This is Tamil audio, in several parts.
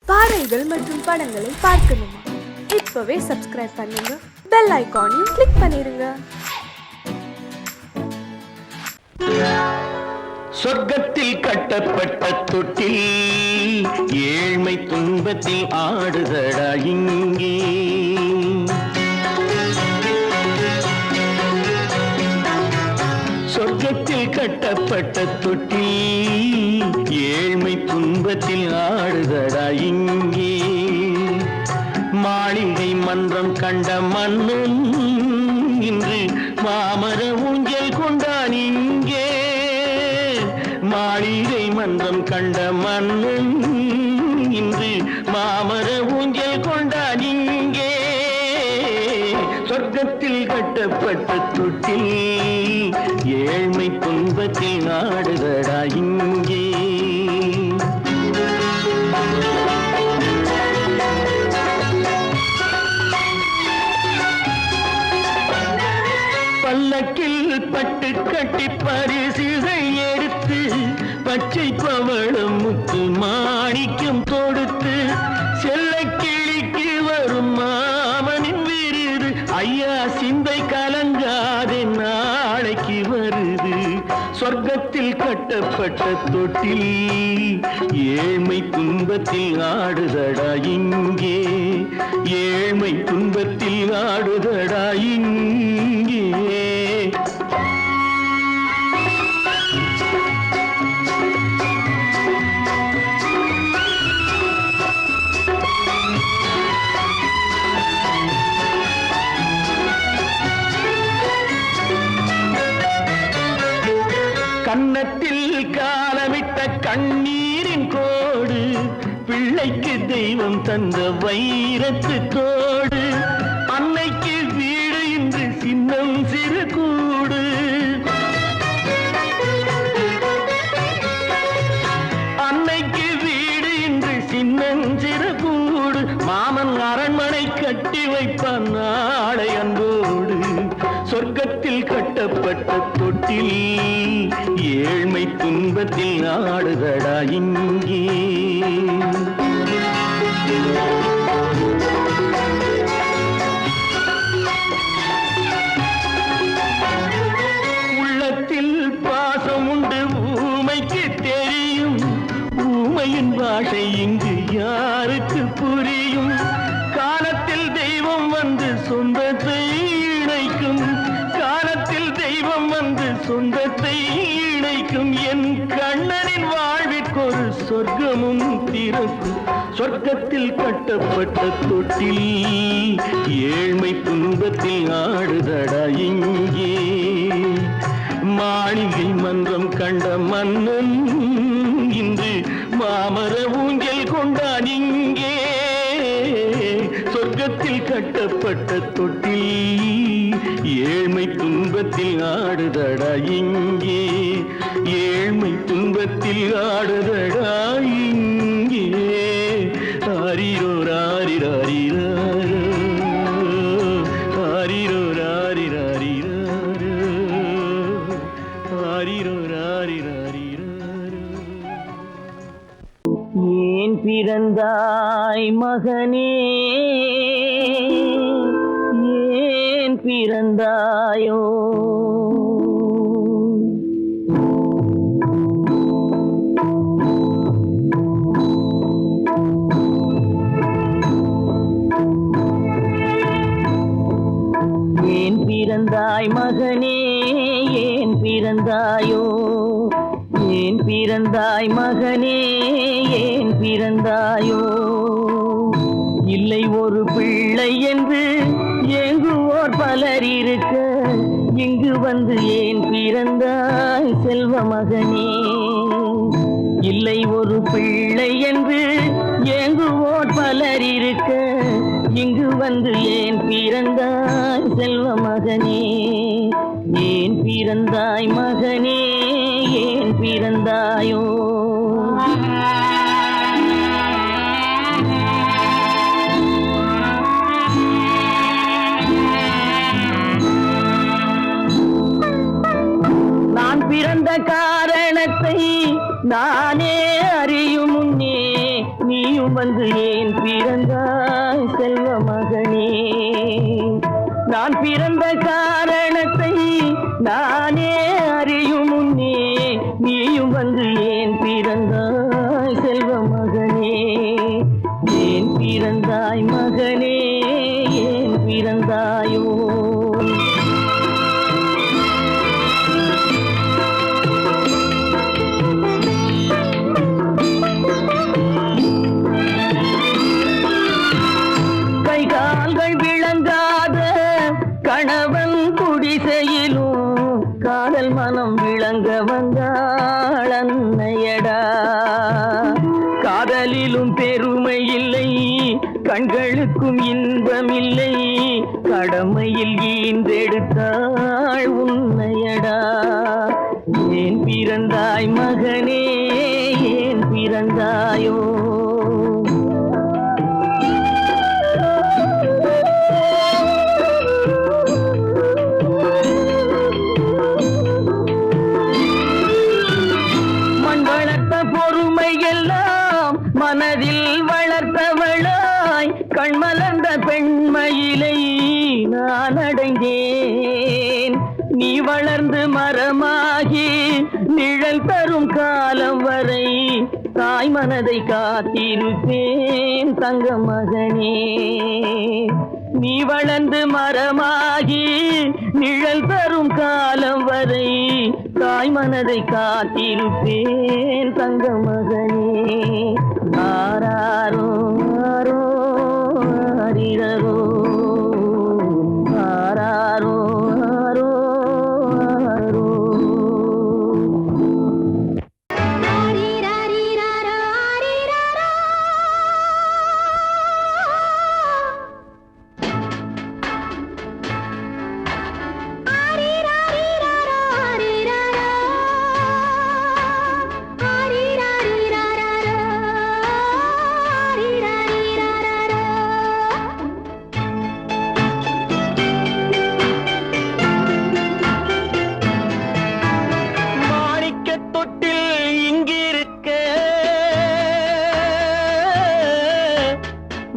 பாடல்கள் மற்றும் படங்களை பார்க்கணுமா? இப்பவே சப்ஸ்கிரைப் பண்ணுங்க, பெல் ஐகானையும் கிளிக் பண்ணிருங்க. சொர்க்கத்தில் கட்டப்பட்ட தொட்டில் ஏழ்மை துன்பத்தில் ஆடுதடா இங்கே. சொர்க்கத்தில் கட்டப்பட்ட தொட்டில் ஏழ்மை துன்பத்தில் ஆடுதடா இங்கே. மாளிகை மன்றம் கண்ட மன்னன் இன்று மாமர ஊஞ்சல் கொண்டான் இங்கே. மாளிகை மன்றம் கண்ட மன்னன் இன்று மாமர ஊஞ்சல் கொண்டான் இங்கே. சொர்க்கத்தில் கட்டப்பட்ட தொட்டில் ஏழ்மை துன்பத்தில் ஆடுதடா இங்கே. பல்லக்கில் பட்டு கட்டி பரிசுகள் எடுத்து பச்சை பவளம் முத்து மாணிக்கம் தொடுத்து செல்ல கிளிக்கு வரும் மாமனின் விருது. ஐயா சிந்தை கலங்காதே நாளைக்கு வருது. சொர்க்கத்தில் கட்டப்பட்ட தொட்டில் ஏழ்மை துன்பத்தில் ஆடுதடா இங்கே. ஏழ்மை துன்பத்தில் ஆடுதடா இங்கே. கன்னத்தில் காலமிட்ட கண்ணீரின் கோடு, பிள்ளைக்கு தெய்வம் தந்த வைரத்து தோடு. அன்னைக்கு வீடு இன்று சின்னம் சிறு கூடு. அன்னைக்கு வீடு இன்று சின்னம் சிறு கூடு. மாமன் அரண்மனை கட்டி வைப்பான் நாளை அன்போடு. சொர்க்கத்தில் கட்டப்பட்ட தொட்டில் ஏழ்மை துன்பத்தில் ஆடுதடா இங்கே. உள்ளத்தில் பாசம் உண்டு ஊமைக்கு தெரியும். ஊமையின் பாஷை இங்கு யாருக்கு புரியும்? காலத்தில் தெய்வம் வந்து சொந்தத்தை இணைக்கும். காலத்தில் தெய்வம் வந்து சொந்தத்தை இணைக்கும். என் கண்ணனின் வாழ்விற்கொரு சொர்க்கமும் திறக்கும். சொர்க்கத்தில் கட்டப்பட்ட தொட்டில் ஏழ்மை துன்பத்தில் ஆடுதடா இங்கே. மாளிகை மன்றம் கண்ட மன்னன் இன்று மாமர ஊஞ்சல் கொண்டான் இங்கே. சொர்க்கத்தில் கட்டப்பட்ட தொட்டில் ஏழ்மை துன்பத்தில் ஆடுதடா இங்கே. ஏழ்மை துன்பத்தில் ஆடுதடா இங்கே. ஆரிரோ ராரிராரிராரோ, ஆரிரோ ராரிராரிராரோ, ஆரிரோ ராரிராரிராரோ. ஏன் பிறந்தாய் மகனே, ஏன் பிறந்தாயோ? ஏன் பிறந்தாய் மகனே, ஏன் பிறந்தாயோ? ஏன் பிறந்தாய் மகனே, ஏன் பிறந்தாயோ? இல்லை ஒரு பிள்ளை என்று ஏங்குவோர் பலர் இருக்க, இங்கு வந்து ஏன் பிறந்தாய் செல்வ மகனே? இல்லை ஒரு பிள்ளை என்று ஏங்குவோர் பலர் இருக்க, இங்கு வந்து ஏன் பிறந்தாய் செல்வ மகனே? ஏன் பிறந்தாய் மகனே, ஏன் பிறந்தாயோ? நான் பிறந்த காரணத்தை நானே அறியும் முன்னே நீயும் வந்து ஏன் பிறந்தாய் செல்வ மகனே? நான் பிறந்த காரணத்தை நானே அறியும் முன்னே நீயும் வந்து ஏன் பிறந்தாய் செல்வ மகனே? ஏன் பிறந்தாய் மகனே, ஏன் பிறந்தாயோ? கணவன் குடிசையிலும் காதல் மனம் விளங்க வந்தாள் அன்னையடா. காதலிலும் பெருமை இல்லை, கண்களுக்கும் இன்பமில்லை, கடமையில் ஈன்றெடுத்தாள் உன்னையடா. ஏன் பிறந்தாய் மகனே, ஏன் பிறந்தாயோ? மனதில் வளர்த்தவளாய் கண்மலர்ந்த பெண்மயிலை நான் அடைந்தேன். நீ வளர்ந்து மரமாகி நிழல் தரும் காலம் வரை தாய் மனதை காத்திருப்பேன் தங்க மகனே. நீ வளர்ந்து மரமாகி நிழல் தரும் காலம் வரை தாய் மனதை காத்திருப்பேன் தங்க மகனே. ஆராரோ ஆரோ ஆரிரரோ, ஆராரோ ஆரோ ஆரோ.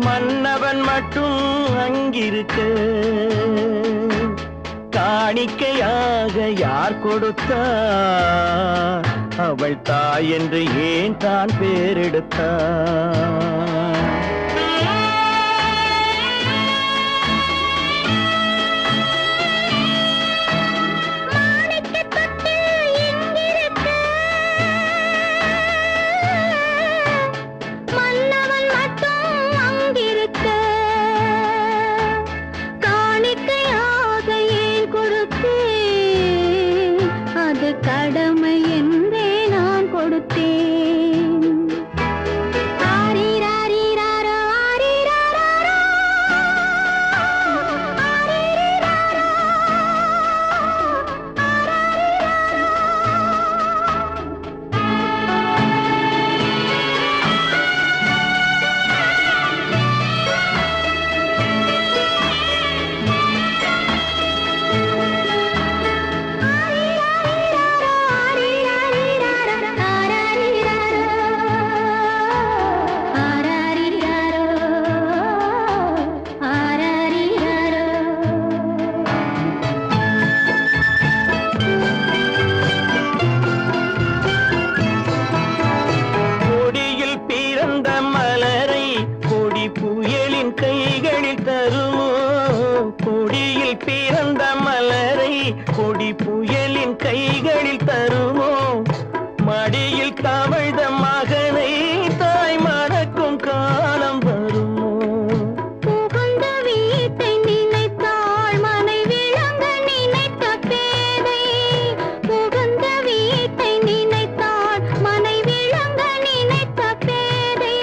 மன்னவன் மட்டும் அங்கிருக்க காணிக்கையாக யார் கொடுத்தா? அவள் தாய் என்று ஏன் தான் பேரெடுத்தா? கடமை என்றே நான் கொடுத்தேன். ஆரிராரிராரோ ஆரிராரோ ஆரிராரோ பிறந்த மலரை கொடி புயலின் கைகளில் தருமோ? மடியில் தவழ்ந்த மகனை தாய் மறக்கும் காலம் வருமோ? புகுந்த வீட்டை நினைத்தாள் மனை விளங்க நினைத்த பேதை. புகுந்த வீட்டை நினைத்தாள் மனை விளங்க நினைத்த பேதை.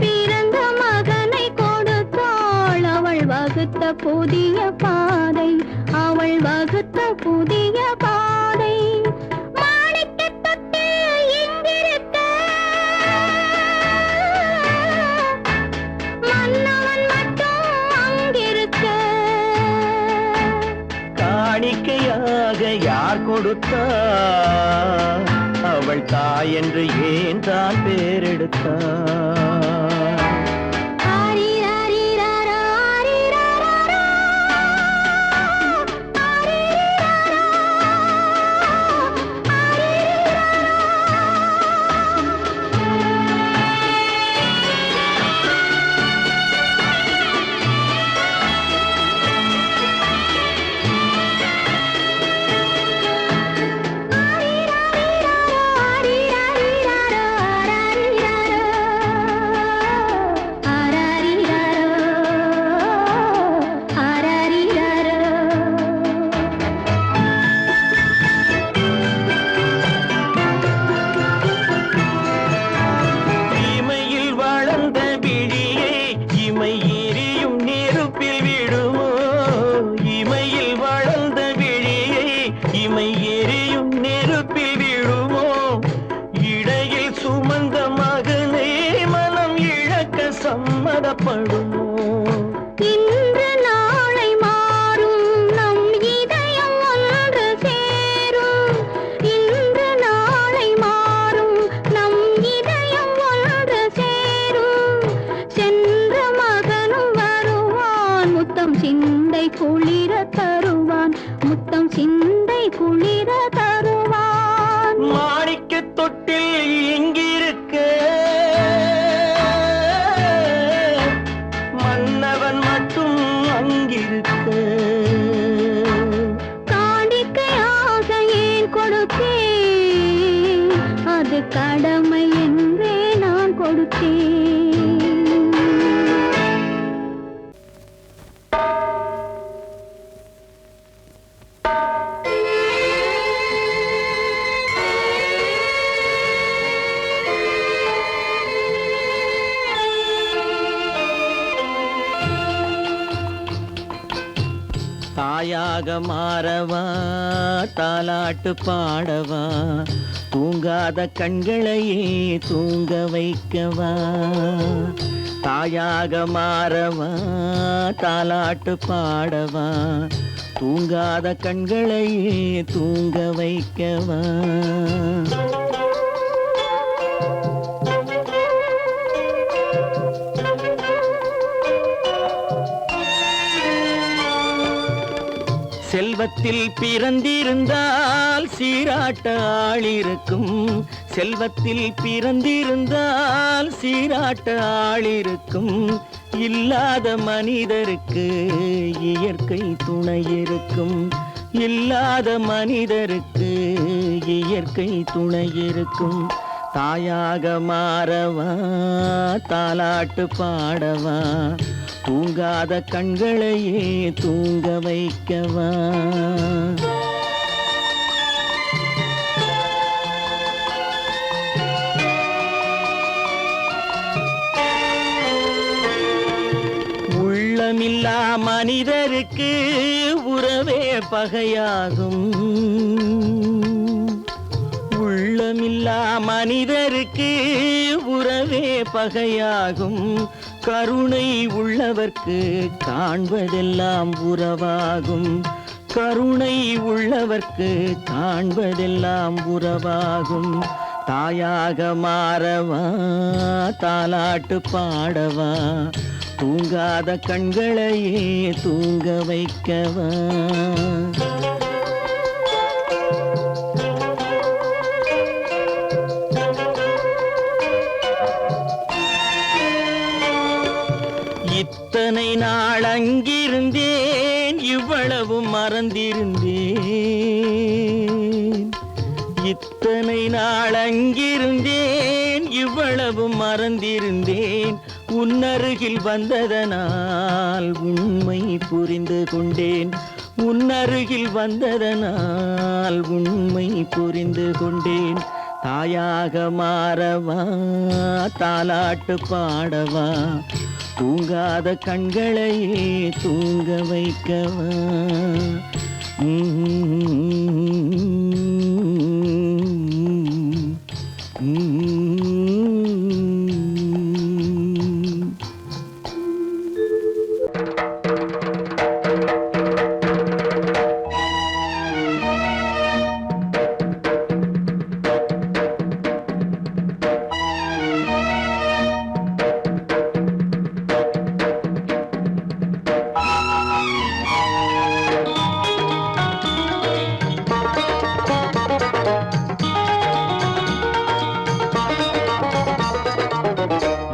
பிறந்த மகனை கொடுத்தாள் அவள் வகுத்த புதிய பாதை. அவள் வகுத்த புதிய பாதை. மாணிக்கத் தொட்டில் இங்கிருக்க மன்னவன் மட்டும் அங்கிருக்க. காணிக்கையாக யார் கொடுத்தா? அவள் தாய் என்று ஏன் தான் பேரெடுத்தா? சம்மதப்படுமோ? இன்று நாளை மாறும் நம் இதயம் ஒன்று சேரும். இன்று நாளை மாறும் நம் இதயம் ஒன்று சேரும். சென்ற மகனும் வருவான், முத்தம் சிந்தை குளிர தருவான், முத்தம் சிந்தை குளிர தருவான். மாணிக்க தொட்டில் இங்கிருக்க மன்னவன் மட்டும் அங்கிருக்க. காணிக்கையாக ஏன் கொடுத்தேன், அது கடமை என்றே நான் கொடுத்தேன். தாயாக மாறவா, தாலாட்டு பாடவா, தூங்காத கண்களையே தூங்க வைக்கவா. தாயாக மாறவா, தாலாட்டு பாடவா, தூங்காத கண்களையே தூங்க வைக்கவா. செல்வத்தில் பிறந்திருந்தால் சீராட்ட ஆளிருக்கும். செல்வத்தில் பிறந்திருந்தால் சீராட்ட ஆளிருக்கும். இல்லாத மனிதருக்கு இயற்கை துணை இருக்கும். இல்லாத மனிதருக்கு இயற்கை துணை இருக்கும். தாயாக மாறவா, தாலாட்டு பாடவா, தூங்காத கண்களையே தூங்க வைக்கவா. உள்ளமில்லா மனிதருக்கு உறவே பகையாகும். உள்ளமில்லா மனிதருக்கு உறவே பகையாகும். கருணை உள்ளவர்க்கு காண்பதெல்லாம் உறவாகும். கருணை உள்ளவர்க்கு காண்பதெல்லாம் உறவாகும். தாயாக மாறவா, தாலாட்டு பாடவா, தூங்காத கண்களையே தூங்க வைக்கவா. இத்தனை நாள் அங்கிருந்தேன், இவ்வளவு மறந்திருந்தேன். இத்தனை நாள் அங்கிருந்தேன், இவ்வளவு மறந்திருந்தேன். உன்னருகில் வந்ததனால் உண்மை புரிந்து கொண்டேன். உன்னருகில் வந்ததனால் உண்மை புரிந்து கொண்டேன். தாயாக மாறவா, தாலாட்டு பாடவா, தூங்காத கண்களையே தூங்க வைக்கவா.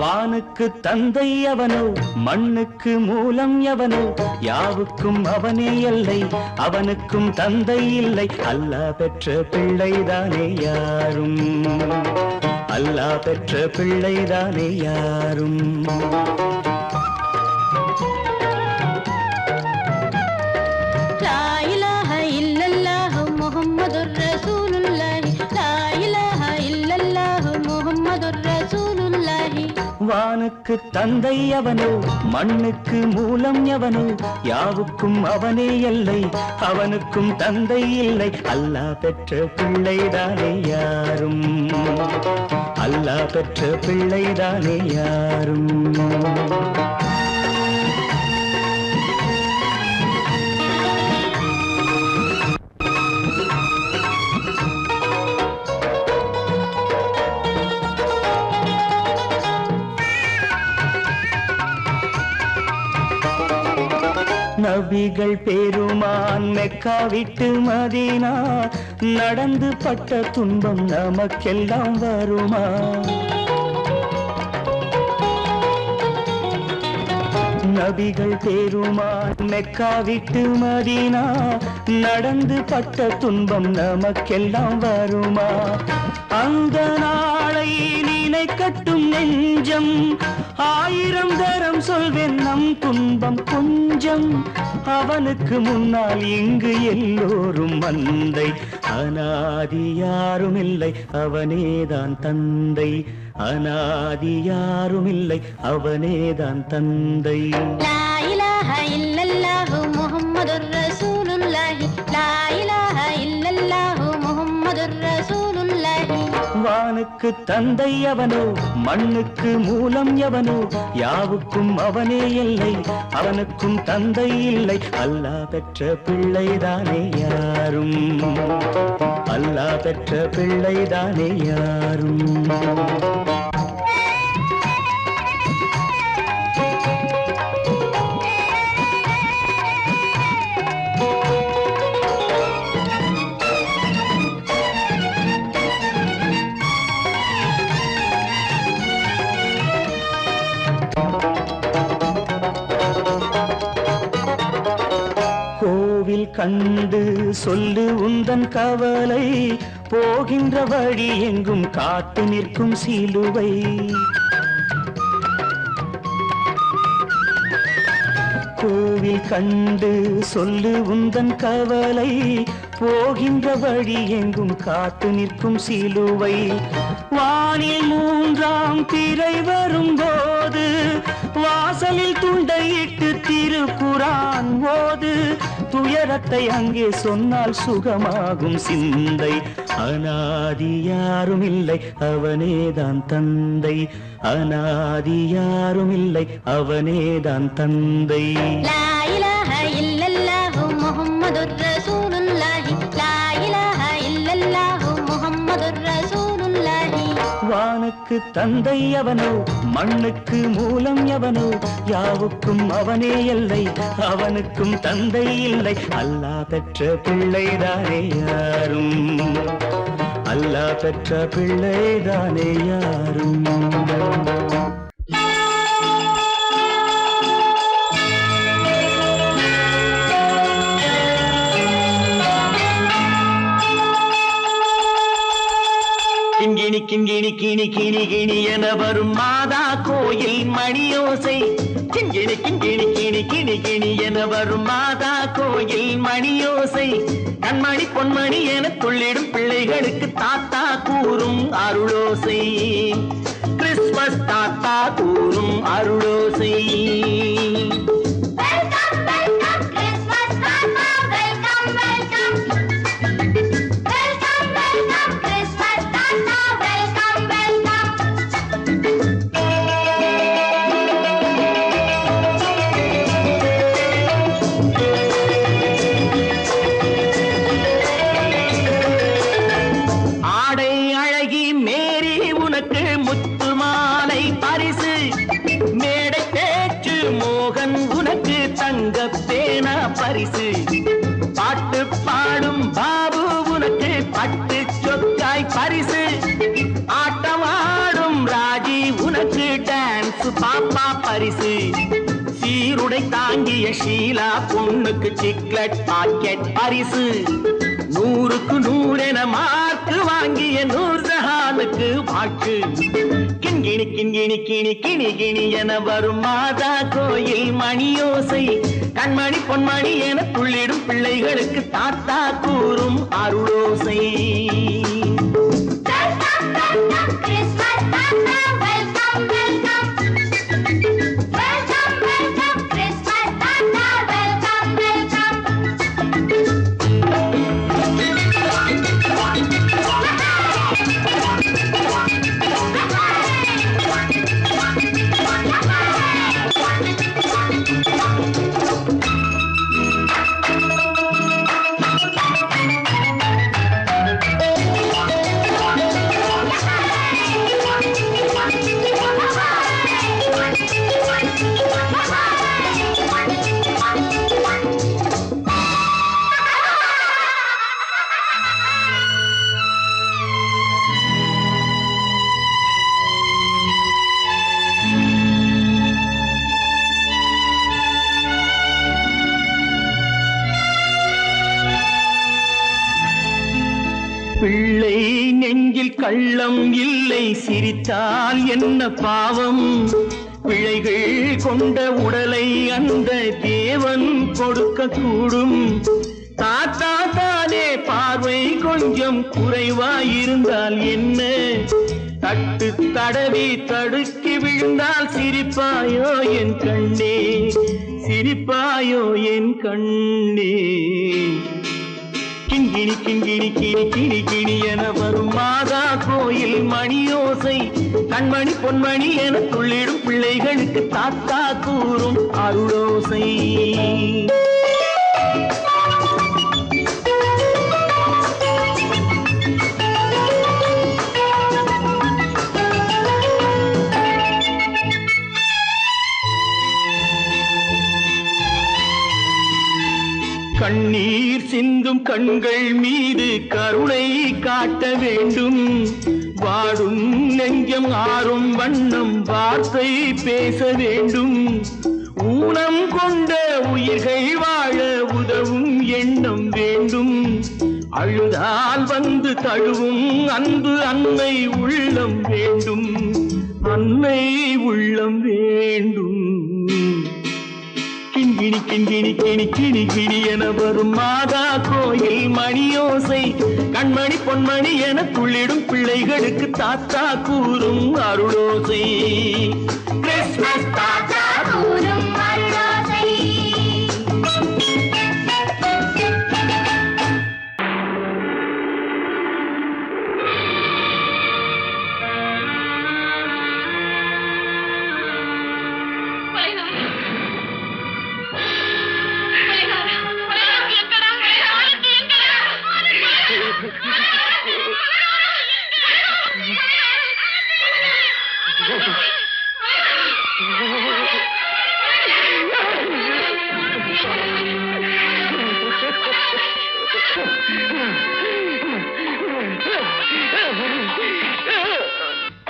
வானுக்கு தந்தை அவனோ, மண்ணுக்கு மூலம் எவனோ, யாவுக்கும் அவனே எல்லை, அவனுக்கும் தந்தை இல்லை. அல்லாஹ் பெற்ற பிள்ளைதானே யாரும், அல்லாஹ் பெற்ற பிள்ளைதானே யாரும். வானுக்கு வானுக்கு தந்தை அவனோ மண்ணுக்கு மூலம் எவனோ யாவுக்கும் அவனே எல்லை அவனுக்கும் தந்தை இல்லை அல்லாஹ் பெற்ற பிள்ளைதானே யாரும் அல்லாஹ் பெற்ற பிள்ளைதானே யாரும் நபிகள் பெருமான் மெக்கா விட்டு மதீனா நடந்து பட்ட துன்பம் நமக்கெல்லாம் வருமா நபிகள் பெருமான் மெக்கா விட்டு மதீனா நடந்து பட்ட துன்பம் நமக்கெல்லாம் வருமா அந்த நாளை நினைக்கட்டும் நெஞ்சம் ஆயிரம் தரம் சொல்வேன் நம் துன்பம் கொஞ்சம் அவனுக்கு முன்னால் இங்கு எல்லோரும் மந்தை அநாதி யாரும் இல்லை அவனேதான் தந்தை அநாதி யாரும் இல்லை அவனேதான் தந்தை லா இலாஹ இல்லல்லாஹு முஹம்மதுர் ரசூலுல்லாஹி லா இலாஹ இல்லல்லாஹு முஹம்மதுர் ரசூலுல்லாஹி வானுக்கு தந்தை அவனோ மண்ணுக்கு மூலம் எவனோ யாவுக்கும் அவனே எல்லை அவனுக்கும் தந்தை இல்லை அல்லாஹ் பெற்ற பிள்ளைதானே யாரும் அல்லாஹ் பெற்ற பிள்ளைதானே யாரும் கோவில் கண்டு சொல்லு உந்தன் கவலை போகின்ற வழி எங்கும் காத்து நிற்கும் சிலுவை கோவில் கண்டு சொல்லு உந்தன் கவலை போகின்ற வழி எங்கும் காத்து நிற்கும் சிலுவை வானில் மூன்றாம் பிறை வரும்போது வாசலில் துண்டையிட்டு திருக்குரான் ஓது துயரத்தை அங்கே சொன்னால் சுகமாகும் சிந்தை அநாதி யாரும் இல்லை அவனேதான் தந்தை அநாதி யாரும் இல்லை அவனேதான் தந்தை லா இலாஹ இல்லல்லாஹு முஹம்மதுர் ரசூலுல்லாஹி லா இலாஹ இல்லல்லாஹு முஹம்மதுர் ரசூலுல்லாஹி வானுக்கு தந்தை அவனோ மண்ணுக்கு மூலம் எவனோ யாவுக்கும் அவனே எல்லை அவனுக்கும் தந்தை இல்லை அல்லாஹ் பெற்ற பிள்ளைதானே யாரும் அல்லாஹ் பெற்ற பிள்ளைதானே யாரும் கிண்கிணி கிண்கிணி கிணி கிணி கிணி என வரும் மாதா கோயில் மணியோசை கிண்கிணி கிண்கிணி கிணி கிணி கிணி என வரும் மாதா கோயில் மணியோசை கண்மணி பொன்மணி என துள்ளிடும் பிள்ளைகளுக்கு தாத்தா கூறும் அருளோசை கிறிஸ்மஸ் தாத்தா கூறும் அருளோசை பரிசு பாட்டு பாடும் பாபு உனக்கு பட்டு சொக்காய் பரிசு ஆட்டமாடும் ராஜி உனக்கு டான்ஸ் பாப்பா பரிசு சீருடை தாங்கிய ஷீலா பொண்ணுக்கு சிக்லெட் பாக்கெட் பரிசு 100க்கு 100 என மார்க்கு வாங்கிய நூர்ஜஹானுக்கு வாக்கு கிண்கிணி கிண்கிணி கிணி கிணி கிணி என வரும் மாதா கோயில் மணியோசை கண்மணி பொன்மணி என துள்ளிடும் பிள்ளைகளுக்கு தாத்தா கூறும் அருளோசை கள்ளம் இல்லை சிரித்தால் என்ன பாவம் பிழைகள் கொண்ட உடலை அந்த தேவன் கொடுக்க கூடும் தாத்தா தானே பார்வை கொஞ்சம் குறைவாயிருந்தால் என்ன தட்டு தடவி தடுக்கி விழுந்தால் சிரிப்பாயோ என் கண்ணே சிரிப்பாயோ என் கண்ணே கிண்கிணி கிண்கிணி கிணி கிணி கிணி என வரும் மாதா கோயில் மணியோசை கண்மணி பொன்மணி என துள்ளிடும் பிள்ளைகளுக்கு தாத்தா கூறும் அருளோசை கண்ணீர் சிந்தும் கண்கள் மீது கருணை காட்ட வேண்டும் வாடும் நெஞ்சம் ஆறும் வண்ணம் வார்த்தை பேச வேண்டும் ஊனம் கொண்ட உயிர்கள் வாழ உதவும் எண்ணம் வேண்டும் அழுதால் வந்து தழுவும் அன்பு அன்னை உள்ளம் வேண்டும் அன்னை உள்ளம் வேண்டும் கிண்கிணி கிண்கிணி கிணி கிணி கிணி என வரும் மாதா கோயில் மணியோசை கண்மணி பொன்மணி என துள்ளிடும் பிள்ளைகளுக்கு தாத்தா கூறும் அருளோசை கிறிஸ்மஸ் தாத்தா கூறும் அருளோசை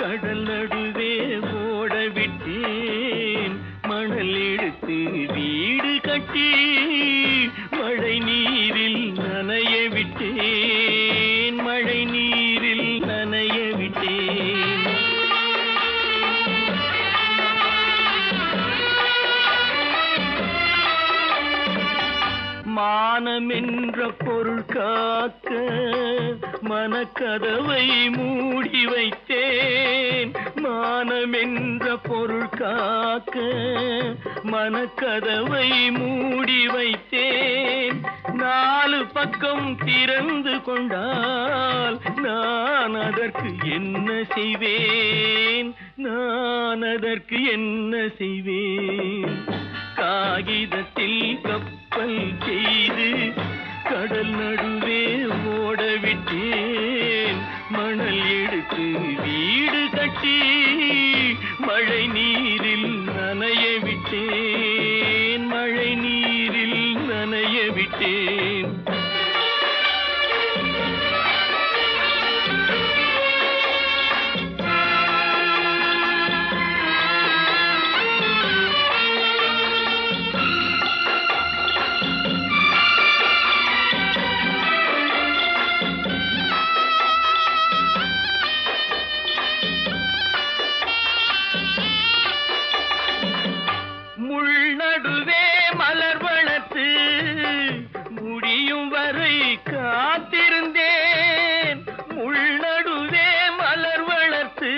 கடல் நடுவே ஓட விட்டேன் மணல் எடுத்து வீடு கட்டி மழை நீரில் நனைய விட்டேன் மழை நீரில் நனைய விட்டேன் மானம் என்ற பொருள் காக்க மனக்கதவை மூடி வைத்தேன் மானம் என்ற பொருள் காக்க மனக்கதவை மூடி வைத்தேன் நாலு பக்கம் திறந்து கொண்டால் நான் அதற்கு என்ன செய்வேன் நான் அதற்கு என்ன செய்வேன் காகிதத்தில் கப்பல் செய்து கடல் நடுவே ஓட விட்டேன் மணல் எடுத்து வீடு கட்டி மழை நீரில் நனைய விட்டேன் மழை நீரில் நனைய விட்டேன் நடுவே மலர் வளர்த்து முடியும் வரை காத்திருந்தேன் முள் நடுவே மலர் வளர்த்து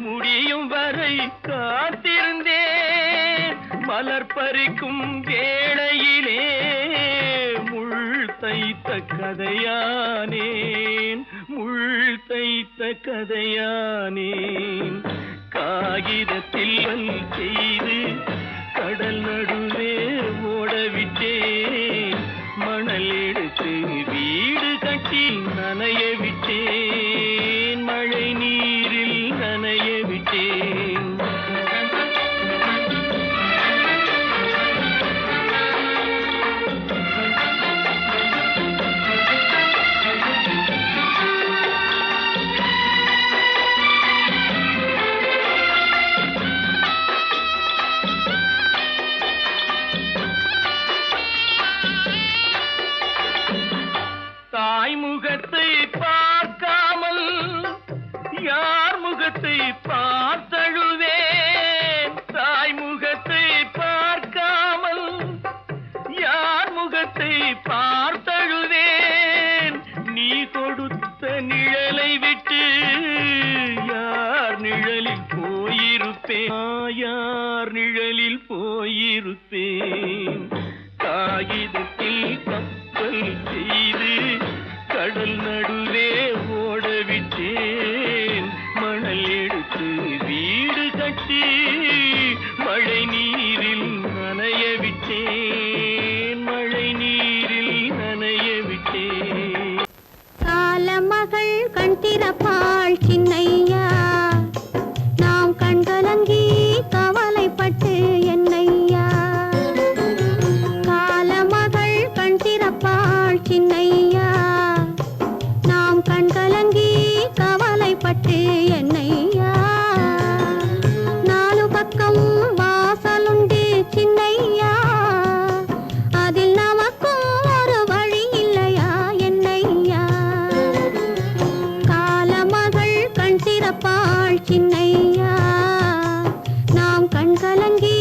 முடியும் வரை காத்திருந்தேன் மலர் பறிக்கும் வேளையிலே முள் தைத்த கதையானேன் முள் தைத்த கதையானேன் காகிதத்தில் செய்து கடல் நடுவே ஓடவிட்டேன் மணல் எடுத்து வீடு கட்டி நனைய விட்டேன் மழை நீரில் நனைய விட்டேன் நிழலில் போயிருப்பேன். காகிதத்தில் கப்பல் செய்து கடல் நடுவே ஓடவிட்டேன். மணல் எடுத்து வீடு கட்டி மழை நீரில் நனைய விட்டேன். மழை நீரில் நனைய விட்டேன். காலமகள் கண் திறப்பாள் சின்னையா, நாம் கண்கலங்கி கவலைப்பட்டு என்னையா. காலமகள் கண் திறப்பாள் சின்னையா, நாம் கண்கலங்கி கவலைப்பட்டு என்னையா. நாலு பக்கம் வாசலுண்டு சின்னையா, அதில் நமக்கும் ஒரு வழி இல்லையா என்னையா. காலமகள் கண் திறப்பாள் சின்னையா, நாம் கண்கலங்கி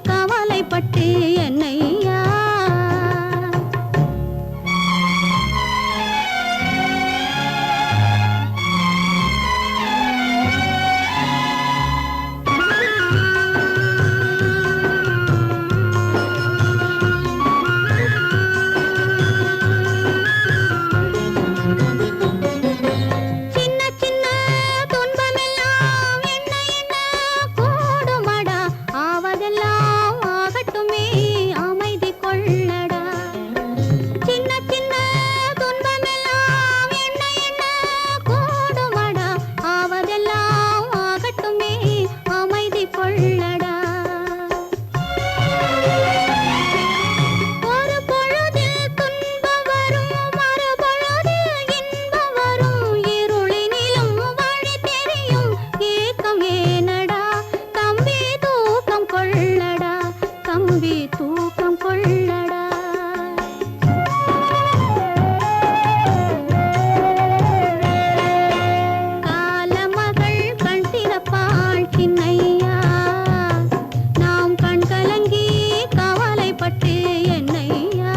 கவலைப்பட்டு என்னையா. சின்ன சின்ன துன்பமெல்லாம் என்ன என்ன கூடுமடா, ஆவதெல்லாம் ஆகட்டுமே அமைதி கொள்ளடா. சின்ன சின்ன துன்பமெல்லாம் என்ன என்ன கூடுமடா, ஆவதெல்லாம் ஆகட்டுமே அமைதி கொள்ளடா. ஒரு பொழுதில் துன்பம் வரும், மறு பொழுதில் இன்பம் வரும். இருளினிலும் வழி தெரியும், ஏக்கம் ஏனடா தம்பி தூக்கம் கொள்ளடா, தம்பி தூக்கம் கொள்ளடா. காலமகள் கண் திறப்பாள் சின்னையா, நாம் கண்கலங்கி கவலைப்பட்டு என்னையா.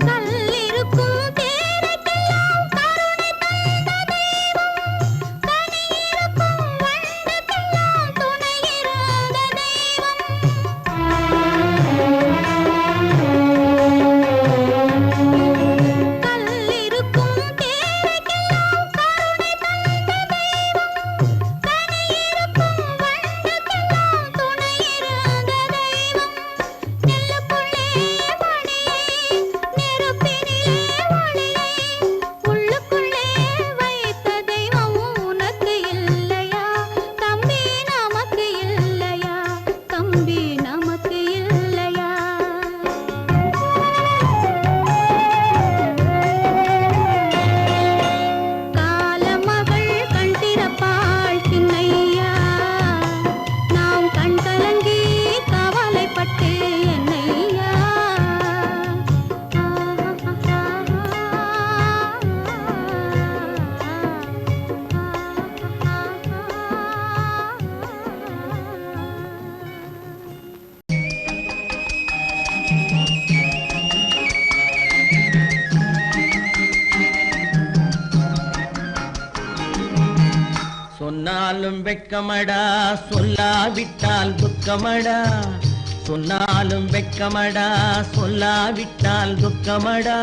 கல்லிருக்கும் தேரைக்கெல்லாம் கருணை தந்த தெய்வம், கனியிருக்கும் வண்டுக்கெல்லாம் துணை இருந்த தெய்வம். கல்லிருக்கும் தேரைக்கெல்லாம் கருணை தந்த தெய்வம், கனியிருக்கும் வண்டுக்கெல்லாம் துணை இருந்த தெய்வம். நெல்லுக்குள்ளே மணியை, நெருப்பினிலே ஒளியை, உள்ளுக்குள்ளே வைத்த தெய்வம் உனக்கு இல்லையா தம்பி, நமக்கு இல்லையா தம்பி, நமக்கு இல்லையா. காலமகள் கண் திறப்பாள் சின்னையா, நாம் கண்கலங்கி கவலைப்பட்டு என்னையா. சொன்னாலும் வெட்கமடா, சொல்லாவிட்டால் துக்கமடா. சொன்னாலும் வெட்கமடா, சொல்லாவிட்டால் துக்கமடா.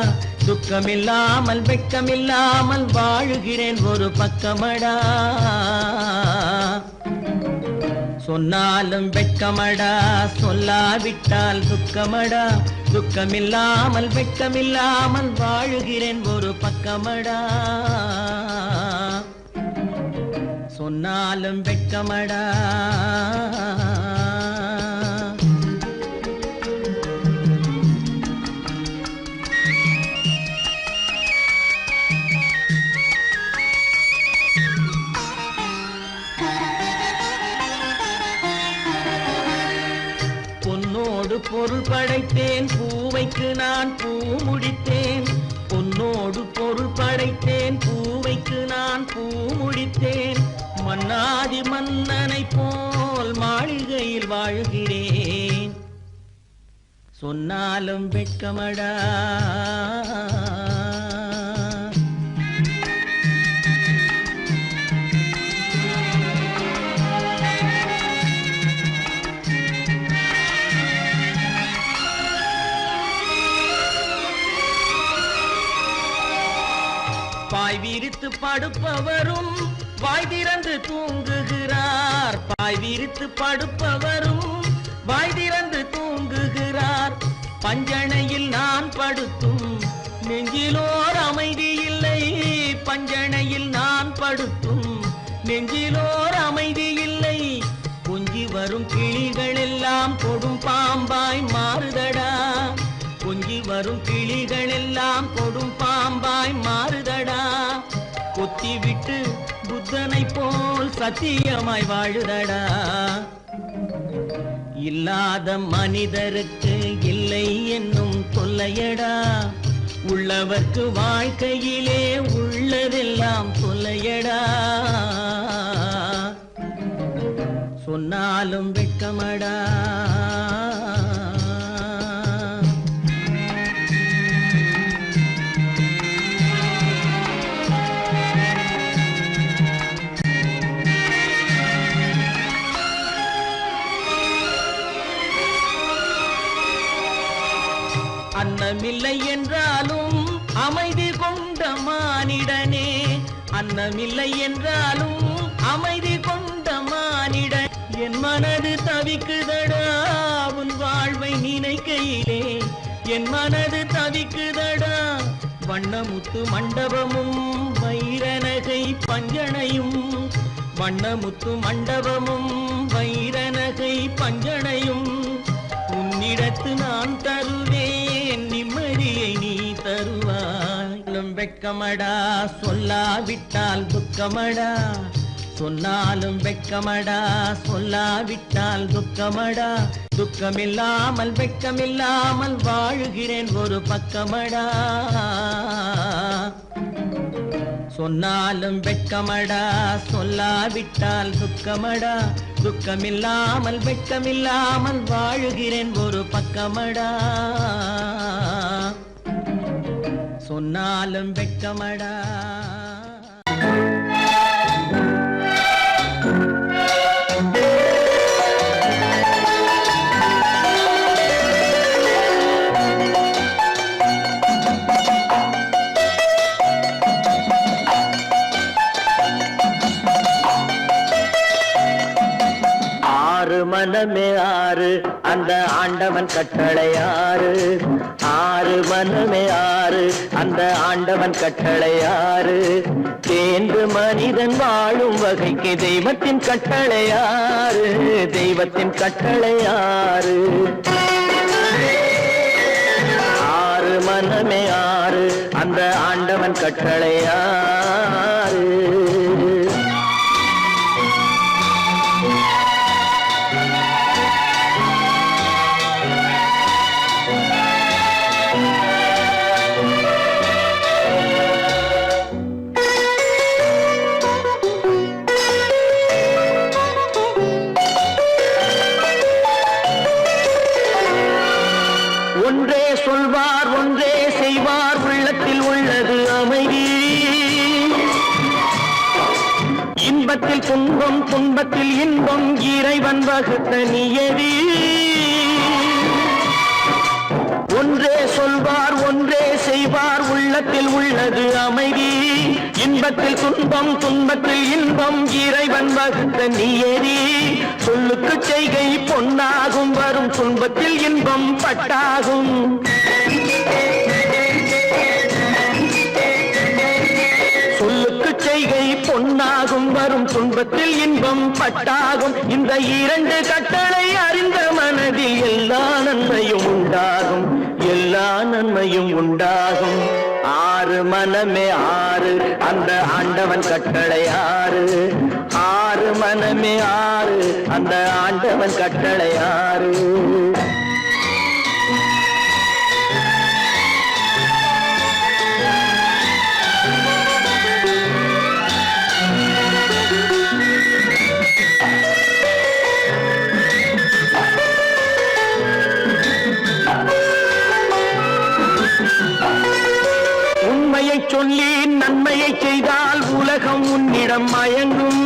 துக்கமில்லாமல் வெட்கமில்லாமல் வாழுகிறேன் ஒரு பக்கமடா. சொன்னாலும் வெட்கமடா, சொல்லாவிட்டால் துக்கமடா. துக்கமில்லாமல் வெட்கமில்லாமல் வாழுகிறேன் ஒரு பக்கமடா. சொன்னாலும் வெட்கமடா. பொன்னோடு பொருள் படைத்தேன், பூவைக்கு நான் பூ முடித்தேன், பொன்னோடு பொருள் படைத்தேன். பூவைக்கு நான் பூ முடித்தேன், மன்னாதி மன்னனை போல் மாளிகையில் வாழ்கிறேன். சொன்னாலும் வெட்கமடா, பாய் விரித்து படுப்பவரும் வாய் திறந்து தூங்குகிறார். பாய் விரித்து படுப்பவரும் வாய் திறந்து தூங்குகிறார். பஞ்சணையில் நான் படுத்தும் நெஞ்சிலோர் அமைதி இல்லை. பஞ்சணையில் நான் படுத்தும் நெஞ்சிலோர் அமைதி இல்லை. கொஞ்சி வரும் கிளிகள் எல்லாம் கொடும் பாம்பாய் மாறுதடா. கொஞ்சி வரும் கிளிகள் எல்லாம் கொடும் பாம்பாய் மாறுதடா. கொத்தி விட்டு புத்தனை போல் சத்தியமாய் வாழுதடா. இல்லாத மனிதருக்கு இல்லை என்னும் தொல்லையடா. உள்ளவர்க்கு வாழ்க்கையிலே உள்ளதெல்லாம் தொல்லையடா. சொன்னாலும் வெட்கமடா. அன்னமில்லை என்றாலும் அமைதி கொண்ட மானிடனே. அன்னமில்லை என்றாலும் அமைதி கொண்ட மானிடன். என் மனது தவிக்குதடா உன் வாழ்வை நினைக்கையிலே. என் மனது தவிக்குதடா. வண்ணமுத்து மண்டபமும் வைரநகை பஞ்சனையும். வண்ணமுத்து மண்டபமும் வைரநகை பஞ்சனையும் உன்னிடத்து நான் தருவேன். நிம்மதியை நீ தருவாய். வெட்கமடா, சொல்லாவிட்டால் துக்கமடா. சொன்னாலும் வெட்கமடா, சொல்லாவிட்டால் துக்கமடா. துக்கமில்லாமல் வெட்கமில்லாமல் வாழுகிறேன் ஒரு பக்கமடா. சொன்னாலும் வெட்கமடா, சொல்லாவிட்டால் துக்கமடா. துக்கமில்லாமல் வெட்கமில்லாமல் வாழுகிறேன் ஒரு பக்கமடா. சொன்னாலும் வெட்கமடா. மனமே ஆறு அந்த ஆண்டவன் கட்டளை ஆறு. ஆறு மனமே ஆறு அந்த ஆண்டவன் கட்டளை ஆறு. தேர்ந்து மனிதன் வாழும் வகைக்கு தெய்வத்தின் கட்டளை ஆறு. தெய்வத்தின் கட்டளை ஆறு. ஆறு மனமே ஆறு அந்த ஆண்டவன் கட்டளை ஆறு. ஒன்றே சொல்வார் ஒன்றே செய்வார் உள்ளத்தில் உள்ளது அமைதி. இன்பத்தில் துன்பம் துன்பத்தில் இன்பம் இறைவன் வகுத்த நியதி. ஒன்றே சொல்வார் ஒன்றே செய்வார் உள்ளத்தில் உள்ளது அமைதி. இன்பத்தில் துன்பம் துன்பத்தில் இன்பம் இறைவன் வகுத்த நியதி. சொல்லுக்கு செய்கை பொன்னாகும் வரும் துன்பத்தில் இன்பம் பட்டாகும். சொல்லுக்கு செய்கை பொன்னாகும் வரும் துன்பத்தில் இன்பம் பட்டாகும். இந்த இரண்டு கட்டளை அறிந்த மனதில் எல்லா நன்மையும் உண்டாகும். எல்லா நன்மையும் உண்டாகும். ஆறு மனமே ஆறு அந்த ஆண்டவன் கட்டளை ஆறு. ஆறு மனமே ஆறு அந்த ஆண்டவன் கட்டளை ஆறு. சொல்லி நன்மையை செய்தால் உலகம் உன்னிடம் மயங்கும்.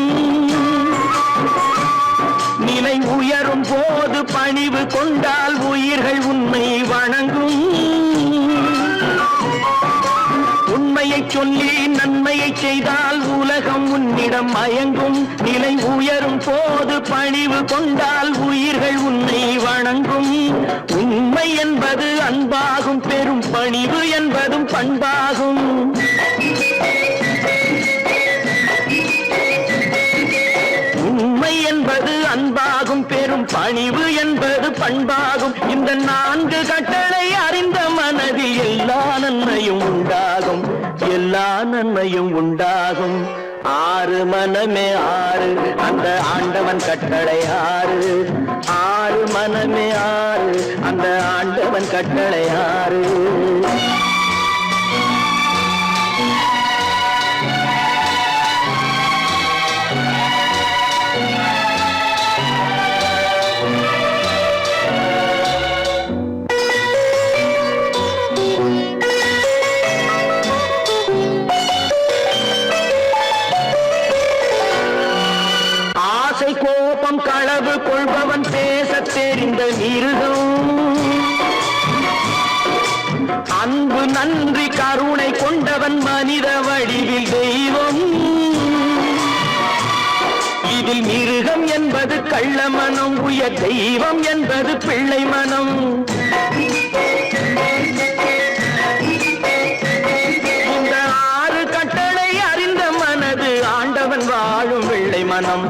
நிலை உயரும் போது பணிவு கொண்டால் உயிர்கள் உன்னை வணங்கும். உண்மையை சொல்லி நன்மையை செய்தால் உலகம் உன்னிடம் மயங்கும். நிலை உயரும் போது பணிவு கொண்டால் உயிர்கள் உன்னை வணங்கும். உண்மை என்பது அன்பாகும், பெரும் பணிவு என்பதும் பண்பாகும். உண்மை என்பது அன்பாகும், பெரும் பணிவு என்பது பண்பாகும். இந்த 4 கட்டளை அறிந்த மனதில் எல்லா நன்மையும் உண்டாகும், எல்லா நன்மையும் உண்டாகும். 6 மனமே 6 அந்த ஆண்டவன் கட்டளை 6. 6 மனமே 6 அந்த ஆண்டவன் கட்டளை 6. கோபம் களவு கொள்பவன் பேசத் தெரிந்த மிருகம். அன்பு நன்றி கருணை கொண்டவன் மனித வடிவில் தெய்வம். இதில் மிருகம் என்பது கள்ள மனம், உயர் தெய்வம் என்பது பிள்ளை மனம். இந்த 6 கட்டளை அறிந்த மனது ஆண்டவன் வாழும் வெள்ளை மனம்,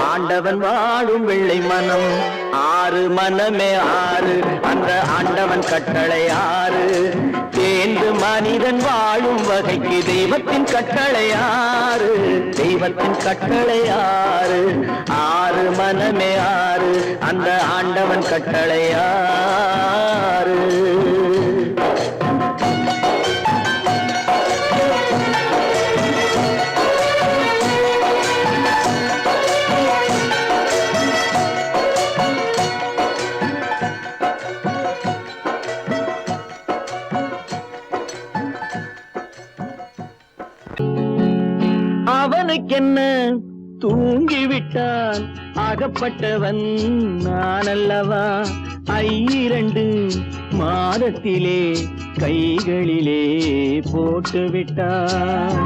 ஆண்டவன் வாழும் வெள்ளை மனம். 6 மனமே 6 அந்த ஆண்டவன் கட்டளை 6. தேர்ந்து மனிதன் வாழும் வகைக்கு தெய்வத்தின் கட்டளை 6, தெய்வத்தின் கட்டளை 6. 6 மனமே 6 அந்த ஆண்டவன் கட்டளை 6. அவனுக்கென்ன தூங்கிவிட்டான் அகப்பட்டவன் நான் அல்லவா. 2 மாதத்திலே கைகளிலே போட்டுவிட்டான்.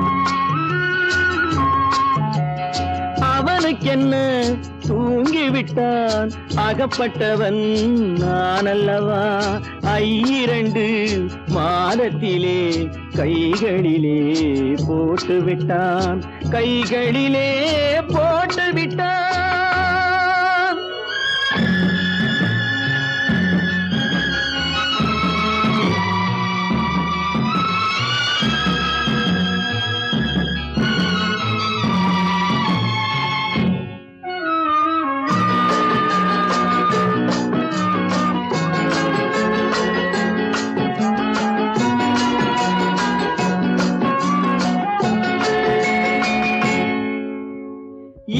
அவனுக்கென்ன தூங்கிவிட்டான் அகப்பட்டவன் நான் அல்லவா. 2 மாதத்திலே கைகளிலே போட்டுவிட்டான், கைகளிலே போட்டுவிட்டான்.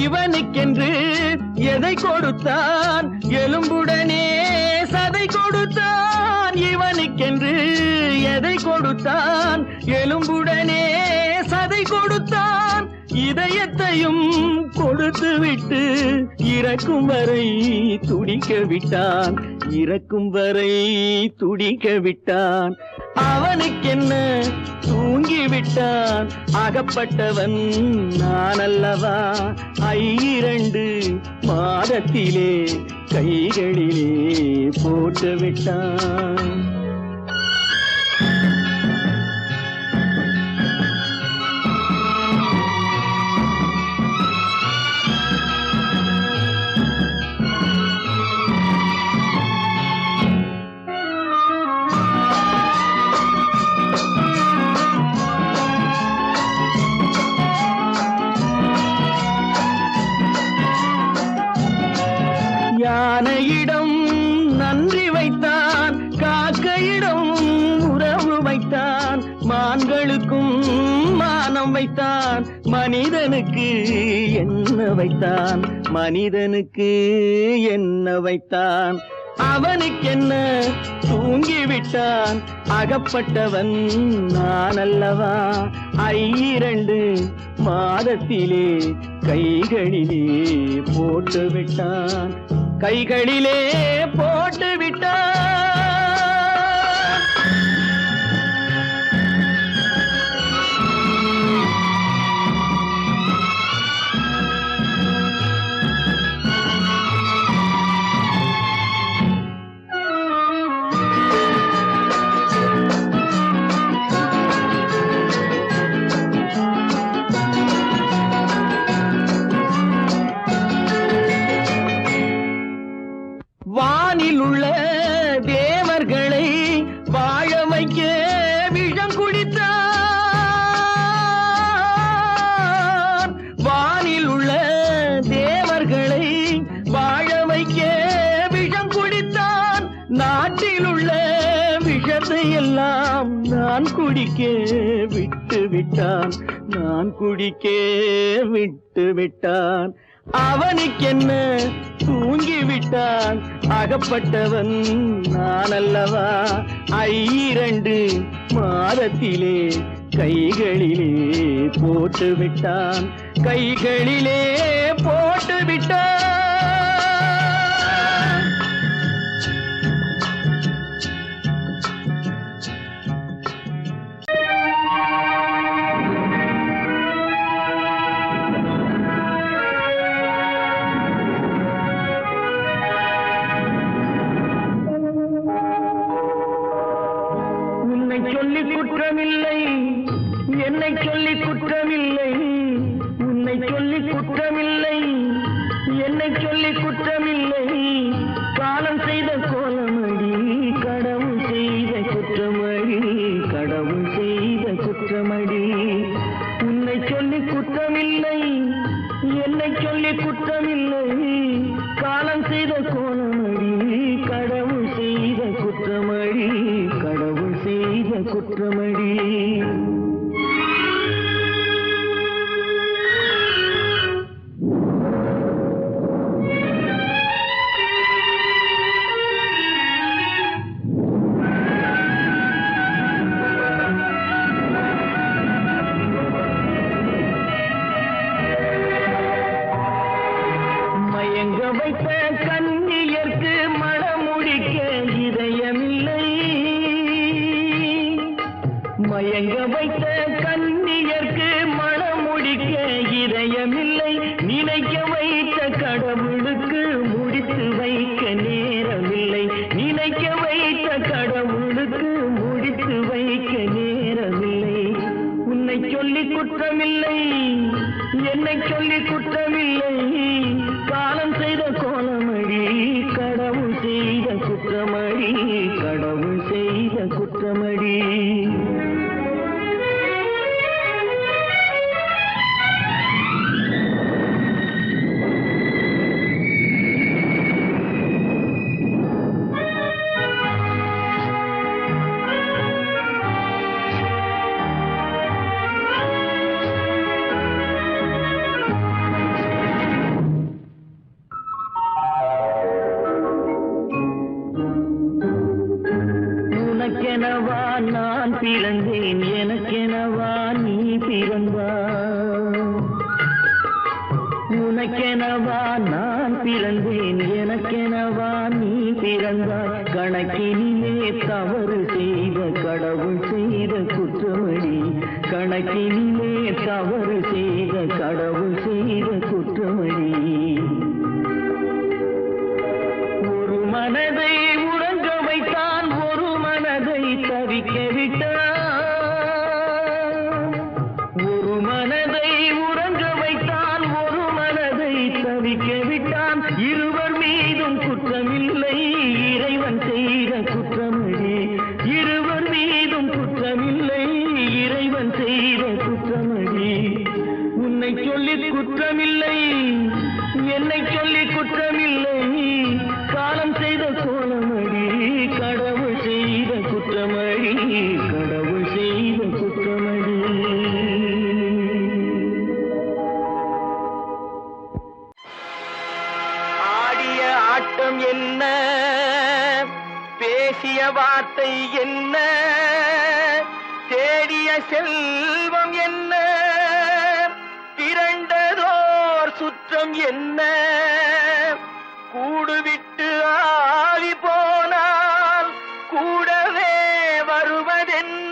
இவனுக்கென்று எதை கொடுத்தான், எலும்புடனே சதை கொடுத்தான். இவனுக்கென்று எதை கொடுத்தான், எலும்புடனே சதை கொடுத்தான். இதயத்தையும் கொடுத்து விட்டு இறக்கும் வரை துடிக்க விட்டான், இறக்கும் வரை துடிக்க விட்டான். அவனுக்கென்ன தூங்கிவிட்டான் அகப்பட்டவன் நான் அல்லவா. 2 மாதத்திலே கைகளிலே போட்டுவிட்டான். யானையிடம் நன்றி வைத்தான், காக்கையிடம் உறவு வைத்தான். மான்களுக்கும் மானம் வைத்தான், மனிதனுக்கு என்ன வைத்தான், மனிதனுக்கு என்ன வைத்தான். அவனுக்கென்ன தூங்கிவிட்டான் அகப்பட்டவன் நான் அல்லவா 2 மாதத்திலே கைகளிலே போட்டு விட்டான் கைகளிலே போட்டு விட்டான் வானில் உள்ள தேவர்களை வாழ வைக்க விஷம் குடித்தான் வானில் உள்ள தேவர்களை வாழ வைக்க விஷம் குடித்தான் நாட்டில் உள்ள விஷத்தை எல்லாம் நான் குடிக்க விட்டு விட்டான் நான் குடிக்க விட்டு விட்டான் அவனுக்கென்ன தூங்கிவிட்டான் அகப்பட்டவன் நான் அல்லவா 2 மாதத்திலே கைகளிலே போட்டு விட்டான் கைகளிலே போட்டு விட்டான் சொல்லி குற்றமில்லை என்னை சொல்லி குற்றமில்லை உன்னை சொல்லி குற்றமில்லை என்னை சொல்லி குற்றமில்லை காலம் செய்த கோலமடி கடவுள் செய்த குற்றமடி கடவுள் செய்த குற்றமடி உன்னை சொல்லி குற்றமில்லை என்னை சொல்லி குற்றமில்லை காலம் செய்த கோலமடி கடவுள் செய்த குற்றமடி கடவுள் செய்த குற்றமடி மயங்க வைத்த கண்ணியர்க்கு மணமுடிக்க இதயமில்லை மயங்க வைத்த கண்ணியர்க்கு மணமுடிக்க இதயமில்லை நினைக்க வைத்த கடவுளுக்கு முடித்து வைக்க நேரமில்லை நினைக்க வைத்த கடவுளுக்கு முடித்து வைக்க நேரமில்லை உன்னை சொல்லி குற்றமில்லை என்னை சொல்லி குற்றமில்லை காலம் செய்த கோலமடி கடவுள் செய்த குற்றமடி கடவுள் செய்த குற்றமடி உனக்கெனவா நான் பிறந்தேன் எனக்கெனவா நீ பிறந்தாய் உனக்கெனவா நான் பிறந்தேன் எனக்கெனவா நீ பிறந்தாய் கணக்கினிலே தவறு செய்த கடவுள் செய்த குற்றமடி கணக்கினிலே தவறு செய்த கடவுள் செய்த குற்றமடி ஒரு மனதை உறங்க வைத்தான் ஒரு மனதை தவிக்க விட்டான் ஒரு மனதை உறங்க வைத்தான் ஒரு மனதை தவிக்க விட்டான் இருவர் மீதும் குற்றமில்லை இறைவன் செய்த குற்றமடி இருவர் மீதும் குற்றமில்லை இறைவன் செய்த குற்றமடி உன்னை சொல்லி குற்றமில்லை என்னை சொல்லி குற்றமில்லை காலம் செய்த கோலமடி கடவுள் செய்த குற்றமடி கடவுள் செய்த குற்றமடி ஆடிய ஆட்டம் என்ன வார்த்தை என்ன, தேடிய செல்வம் என்ன, திரண்டதோர் சுற்றம் என்ன, கூடுவிட்டு ஆவி போனால் கூடவே வருவதென்ன.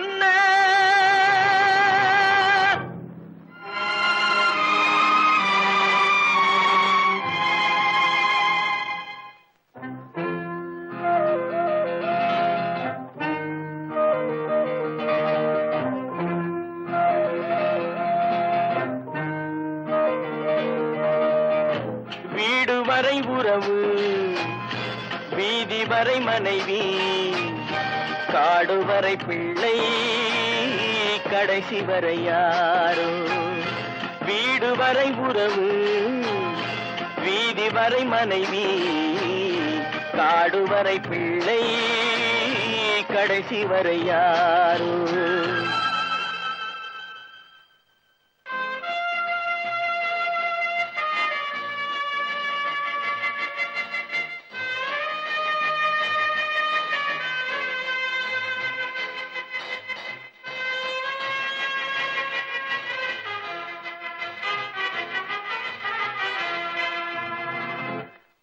வீடு வரை உறவு, வீதி வரை மனைவி, காடு வரை பிள்ளை, கடைசி வரை யாரோ. வீடு வரை உறவு, வீதி வரை மனைவி, காடு வரை பிள்ளை, கடைசி வரை யாரோ.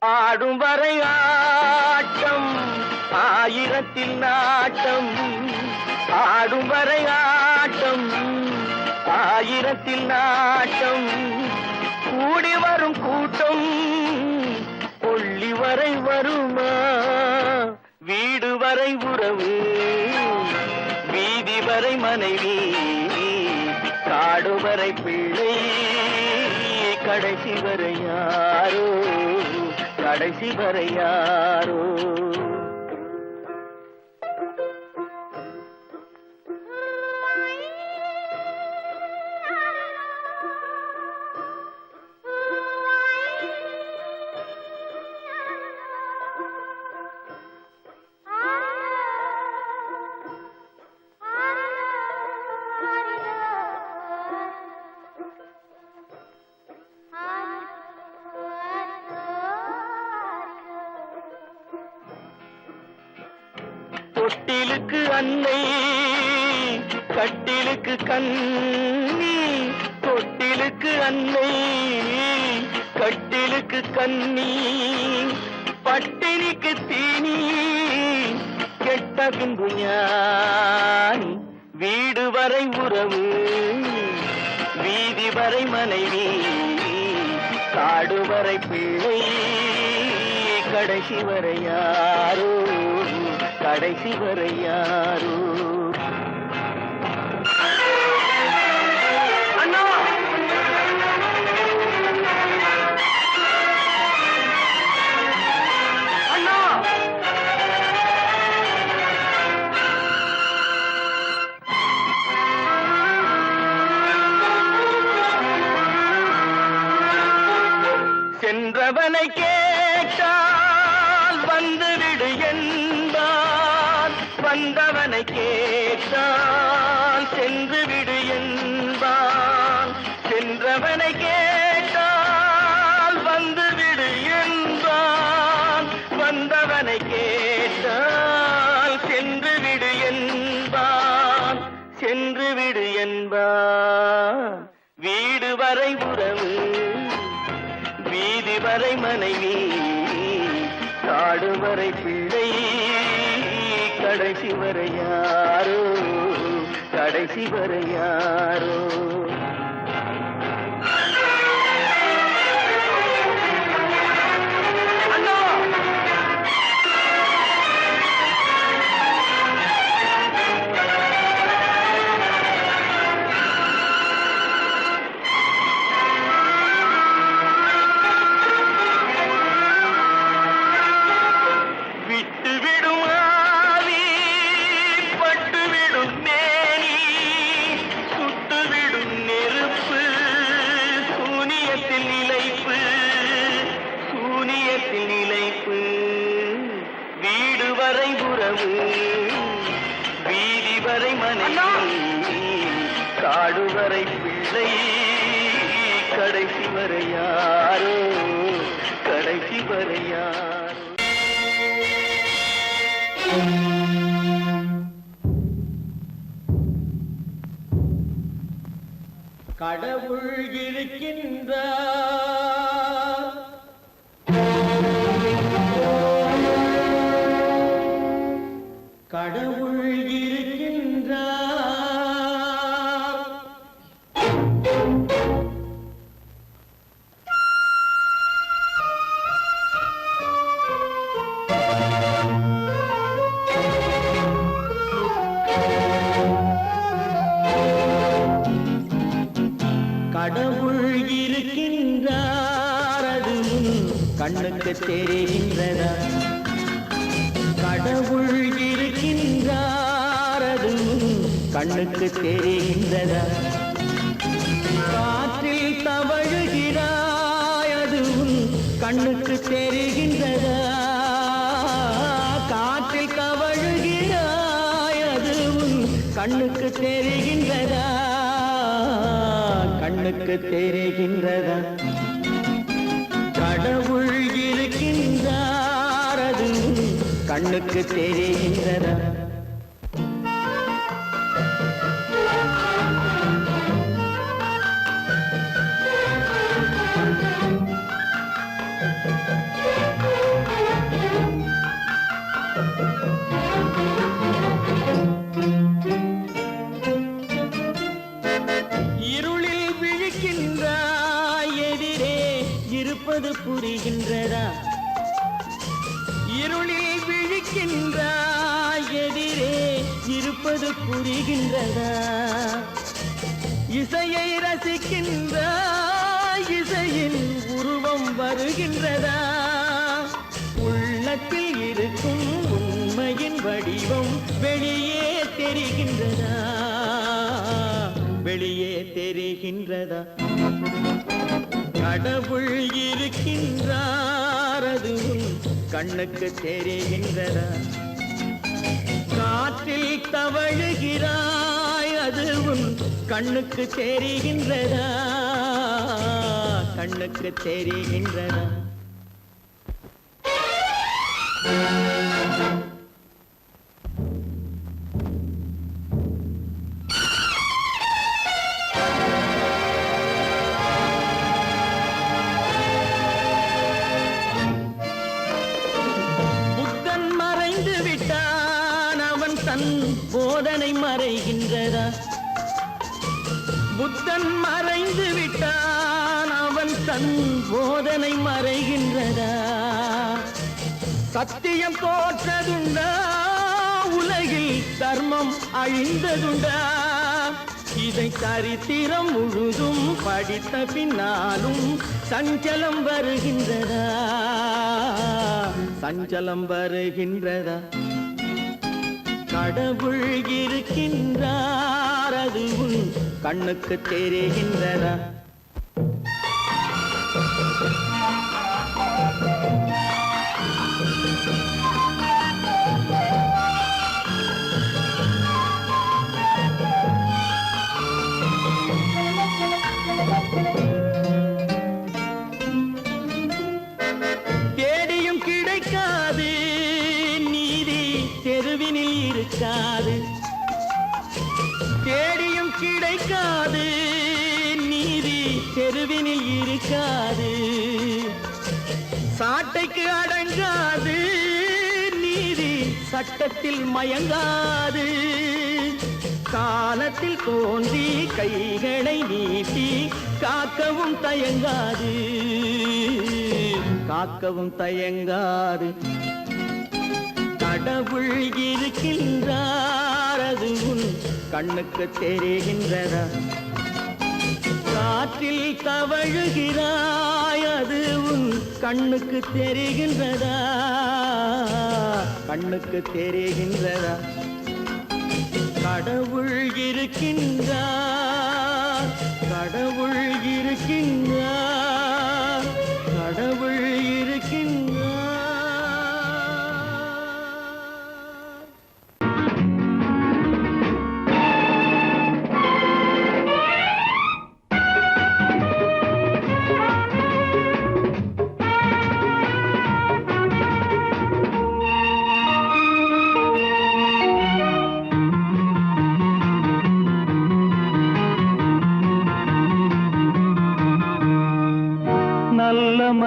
ஆடும் வரை ஆட்டம், ஆயிரத்தில் நாட்டம், ஆடும் வரை ஆட்டம், ஆயிரத்தில் நாட்டம், கூடி வரும் கூட்டம் கொள்ளி வரை வருமா. வீடு வரை உறவு, வீதி வரை மனைவி, காடு வரை பிள்ளை, கடைசி வரை யாரோ, கடைசி வரை யாரோ. தொட்டிலுக்கு அன்னை, கட்டிலுக்கு கண்ணி, தொட்டிலுக்கு அன்னை, கட்டிலுக்கு கண்ணி, பட்டினிக்கு தீனி, கெட்ட பின்பு ஞானி. வீடு வரை உறவு, வீதி வரை மனைவி, காடு வரை பிள்ளை, கடைசி வரை யாரோ, கடைசி வரை யாரோ. அண்ணா, அண்ணா, சென்றவனை கேட்டால் வந்துவிடு என்பான், வந்தவனை கேட்டால் சென்று விடு என்பான். சென்றவனை கேட்டால் வந்துவிடு என்பான், வந்தவனை கேட்டால் சென்று விடு என்பான், சென்று விடு என்பான். வீடு வரை உறவு, வீதி வரை மனைவி, காடு வரை பிள்ளை, கடைசி வரை யாரோ, கடைசி வரை யாரோ. வீதி வரை மனைவி, காடு வரை பிள்ளை, கடைசி வரை யாரோ, கடைசி வரை யாரோ. கடவுள் இருக்கின்றார். கடவுள் இருக்கின்றார். கடவுள் இருக்கின்றார், அது கண்ணுக்கு தெரிகின்றதா? கடவுள் இருக்கின்றார், அது கண்ணுக்கு தெரிகின்றதா? காற்றில் தவழுகிறாய், அது கண்ணுக்கு தெரிகின்றதா? காற்றில் தவழுகிறாய், அது கண்ணுக்கு தெரிகின்றதா? கண்ணுக்கு தெரிகின்றதா? கடவுள் இருக்கின்றார், அது கண்ணுக்கு தெரிகின்றதா? இருளில் விழிக்கின்றாய், எதிரே இருப்பது புரிகின்றதா? இருளில் விழிக்கின்றாய், எதிரே இருப்பது புரிகின்றதா? இசையை ரசிக்கின்றாய், இசையின் உருவம் வருகின்றதா? உள்ளத்தில் இருக்கும் உண்மையின் வடிவம் வெளியே தெரிகின்றதா? வெளியே தெரிகின்றதா? கடவுள் இருக்கின்றார், அது கண்ணுக்கு தெரிகின்றதா? காற்றில் தவழுகிறாய், அது கண்ணுக்கு தெரிகின்றதா? கண்ணுக்கு தெரிகின்றதா? புத்தன் மறைந்து விட்டான், அவன் தன் போதனை மறைகின்றதா? புத்தன் மறைந்து விட்டான், அவன் தன் போதனை மறைகின்றதா? சத்தியம் தோற்றதுண்டா? உலகில் தர்மம் அழிந்ததுண்டா? இதை சரித்திரம் முழுதும் படித்த பின்னாலும் சஞ்சலம் வருகின்றதா? சஞ்சலம் வருகின்றதா? கடவுள் இருக்கின்றார், அது கண்ணுக்கு தெரிகின்றதா? தேடியும் கிடைக்காது நீதி, தெருவினில் இருக்காது. தேடியும் கிடைக்காது நீதி, தெருவினில் இருக்காது. சாட்டைக்கு அடங்காது நீதி, சட்டத்தில் மயங்காது. காலத்தில் தோன்றி கைகளை நீட்டி காக்கவும் தயங்காது. காக்கவும் தயங்காது. கடவுள் இருக்கின்றார், அது கண்ணுக்கு தெரிகின்றதா? காற்றில் தவழுகிறாய், அது கண்ணுக்கு தெரிகின்றதா? கண்ணுக்கு தெரிகின்றதா? கடவுள் இருக்கின்றார், கடவுள் இருக்கின்றார், கடவுள் இருக்கின்றார்.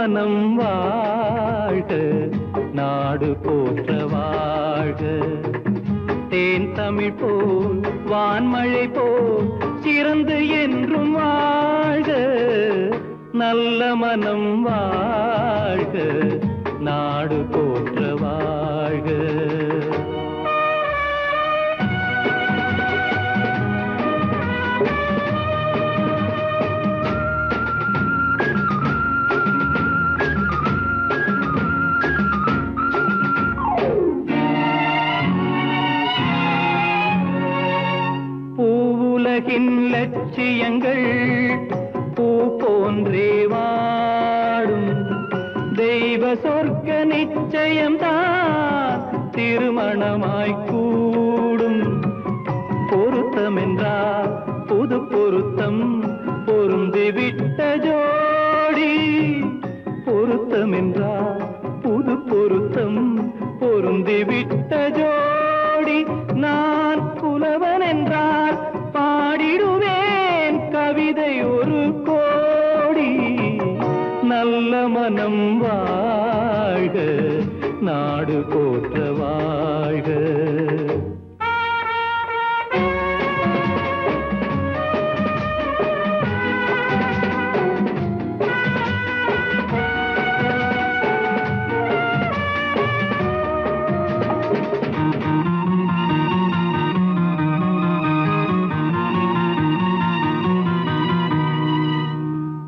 மனம் வாழ்க, நாடு போற்ற வாழ்க. தேன் தமிழ் போல் வான்மழை போல் சிறந்து என்றும் வாழ்க, நல்ல மனம் வாழ்க, நாடு போற்ற வாழ்க. பூவுலகின் லட்சியங்கள் பூ போன்றே வாடும், தெய்வ சொர்க்க நிச்சயம்தான் திருமணமாய் கூடும். பொருத்தமென்றால் புது பொருத்தம் பொருந்திவிட்ட ஜோடி, பொருத்தமென்றால் புது பொருத்தம் பொருந்திவிட்ட ஜோடி. நான் புலவன் என்றால் பாடிடுவேன் கவிதை ஒரு கோடி. நல்ல மனம் வாழ்க, நாடு போற்ற வாழ்க.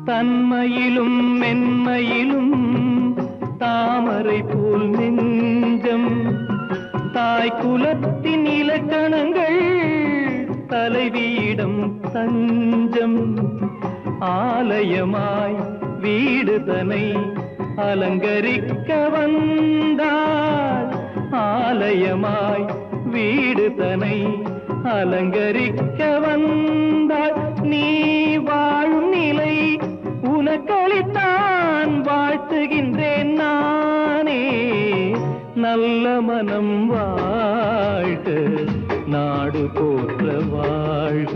தன்மையிலும் மென்மையிலும் தாமரை போல் நெஞ்சம், தாய் குலத்தின் இலக்கணங்கள் தலைவியிடம் தஞ்சம். ஆலயமாய் வீடு தனை அலங்கரிக்க வந்தாள், ஆலயமாய் வீடு தனை அலங்கரிக்க வந்தாள். நீ வாழும் நிலை உனக்களித்தான் வாழ்த்துகின்றேன் நானே. நல்ல மனம் வாழ்க, நாடு போற்ற வாழ்க.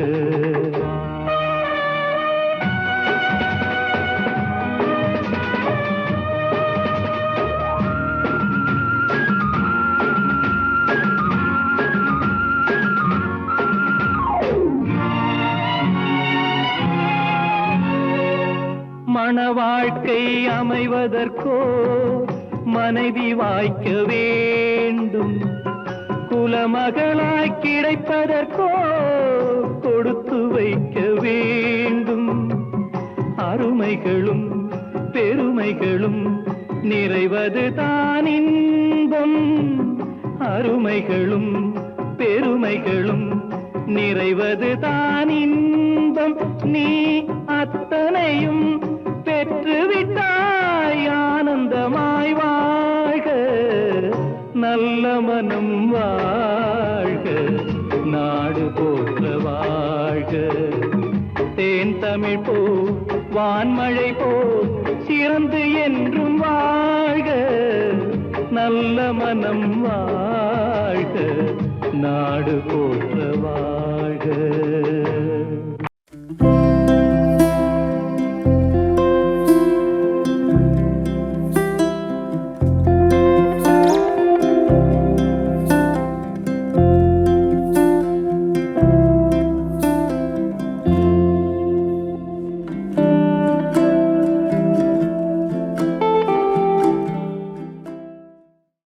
மண வாழ்க்கை அமைவதற்கோ மனைவி வாய்க்க வேண்டும், குலமகளாய் கிடைப்பதற்கோ கொடுத்து வைக்க வேண்டும். அருமைகளும் பெருமைகளும் நிறைவது தான் இன்பம், அருமைகளும் பெருமைகளும் நிறைவது தான் இன்பம். நீ அத்தனையும் பெற்றுவிட்டாய் ஆனந்தமாய் வாழ்க, நல்ல மனம் வாழ்க, நாடு போற்ற வாழ்க. தேன் தமிழ் போ வான்மழை போ சிறந்து என்றும் வாழ்க, நல்ல மனம் வாழ்க, நாடு போற்ற